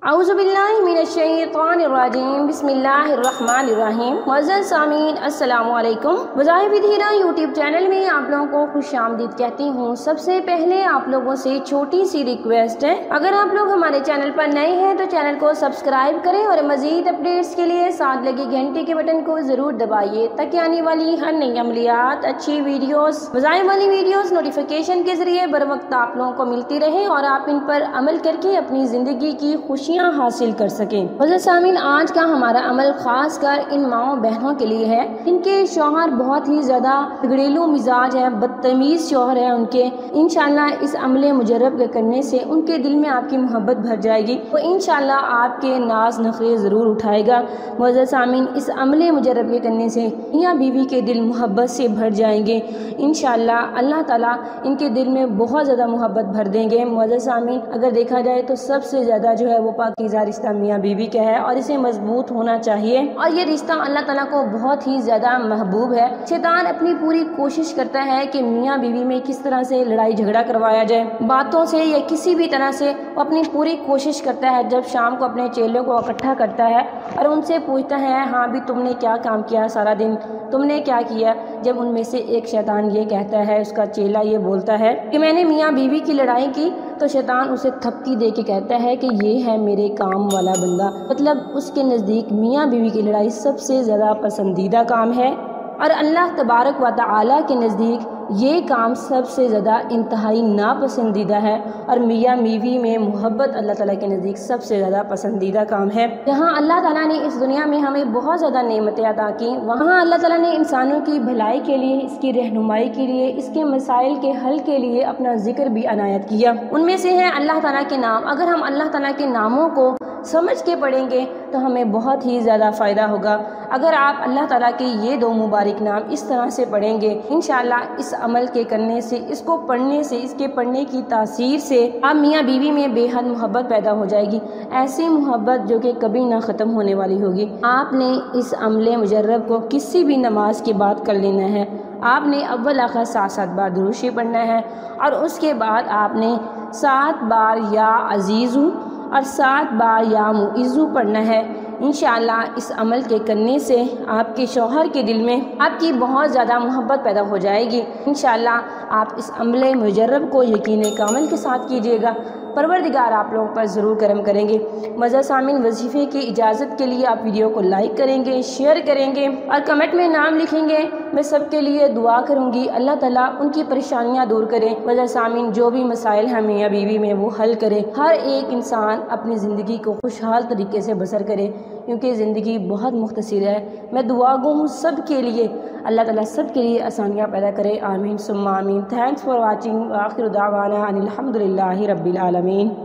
औज़ुबिल्लाहिमिनश्शैतानिर्रजीम बिस्मिल्लाहिर्रहमानिर्रहीम। मुअज़्ज़ज़ सामीन अस्सलामु अलैकुम। वज़ाइफ विद हीरा यूट्यूब चैनल में आप लोगों को खुशामदीद कहती हूँ। सबसे पहले आप लोगों से छोटी सी रिक्वेस्ट है, अगर आप लोग हमारे चैनल पर नए हैं तो चैनल को सब्सक्राइब करें और मज़ीद अपडेट्स के लिए साथ लगी घंटी के बटन को ज़रूर दबाइए ताकि आने वाली हर नई अमलियात, अच्छी वीडियोस, वज़ाइफ वाली वीडियोस नोटिफिकेशन के ज़रिए बर वक्त आप लोगों को मिलती रहे और आप इन पर अमल करके अपनी ज़िंदगी की खुशियाँ हासिल कर सकें। वज़ीर सामीन, आज का हमारा अमल खास कर इन माओ बहनों के लिए है इनके शौहर बहुत ही ज्यादा घरेलू मिजाज है, बदतमीज शौहर है उनके। इंशाल्लाह इस अमले मुजर्रब के करने से उनके दिल में आपकी मोहब्बत भर जाएगी, वो इंशाल्लाह आपके नाज नखरे जरूर उठाएगा। वज़ीर सामीन, इस अमले मुजर्रब के करने से मियाँ बीवी के दिल मोहब्बत से भर जाएंगे। इंशाल्लाह अल्लाह ताला इनके दिल में बहुत ज्यादा मोहब्बत भर देंगे। वज़ीर सामीन, अगर देखा जाए तो सबसे ज्यादा जो है वो पाकीज़ा रिश्ता मियाँ बीवी का है और इसे मजबूत होना चाहिए और ये रिश्ता अल्लाह ताला को बहुत ही ज्यादा महबूब है। शैतान अपनी पूरी कोशिश करता है कि मियाँ बीवी में किस तरह से लड़ाई झगड़ा करवाया जाए, बातों से या किसी भी तरह से वो अपनी पूरी कोशिश करता है। जब शाम को अपने चेलों को इकट्ठा करता है और उनसे पूछता है, हाँ भी तुमने क्या काम किया सारा दिन, तुमने क्या किया। जब उनमें से एक शैतान ये कहता है, उसका चेला ये बोलता है कि मैंने मियाँ बीवी की लड़ाई की, तो शैतान उसे थपकी दे के कहता है कि ये है मेरे काम वाला बंदा। मतलब उसके नज़दीक मियाँ बीवी की लड़ाई सबसे ज़्यादा पसंदीदा काम है और अल्लाह तबारक व तआला के नज़दीक ये काम सबसे ज़्यादा इंतहाई नापसंदीदा है और मियाँ बीवी में मोहब्बत अल्लाह ताला के नज़दीक सबसे ज़्यादा पसंदीदा काम है। जहाँ अल्लाह ताला ने इस दुनिया में हमें बहुत ज़्यादा नेमतें अता की, वहाँ अल्लाह ताला ने इंसानों की भलाई के लिए, इसकी रहनुमाई के लिए, इसके मसाइल के हल के लिए अपना जिक्र भी अनायत किया। उनमें से है अल्लाह ताला के नाम। अगर हम अल्लाह ताला के नामों को समझ के पढ़ेंगे तो हमें बहुत ही ज़्यादा फ़ायदा होगा। अगर आप अल्लाह ताला के ये दो मुबारक नाम इस तरह से पढ़ेंगे, इंशाअल्लाह इस अमल के करने से, इसको पढ़ने से, इसके पढ़ने की तासीर से आप मियाँ बीवी में बेहद मोहब्बत पैदा हो जाएगी। ऐसी मोहब्बत जो कि कभी ना ख़त्म होने वाली होगी। आपने इस अमले मुजर्रब को किसी भी नमाज के बाद कर लेना है। आपने अव्वल आखिर 7 बार दुरूद शरीफ पढ़ना है और उसके बाद आपने 7 बार या अजीज़ू और 7 बार या मुइज़्ज़ू पढ़ना है। इंशाअल्लाह इस अमल के करने से आपके शौहर के दिल में आपकी बहुत ज़्यादा मोहब्बत पैदा हो जाएगी। इंशाअल्लाह आप इस अमले मुजर्रब को यकीन कामिल के साथ कीजिएगा, परवरदिगार आप लोगों पर ज़रूर करम करेंगे। वज़ीर सामीन, वजीफ़े की इजाज़त के लिए आप वीडियो को लाइक करेंगे, शेयर करेंगे और कमेंट में नाम लिखेंगे। मैं सबके लिए दुआ करूँगी, अल्लाह ताला उनकी परेशानियाँ दूर करें। वज़ीर सामीन, जो भी मसाइल हैं मियाँ बीवी में वो हल करें। हर एक इंसान अपनी ज़िंदगी को खुशहाल तरीके से बसर करे क्योंकि ज़िंदगी बहुत मुख्तसर है। मैं दुआ गो हूँ सब के लिए, अल्लाह ताला सब के लिए आसानियाँ पैदा करे। आमीन सुम्मा आमीन। Thanks for watching. आखिर दावाना अनिल हम्दुलिल्लाहि रब्बिल आलमीन।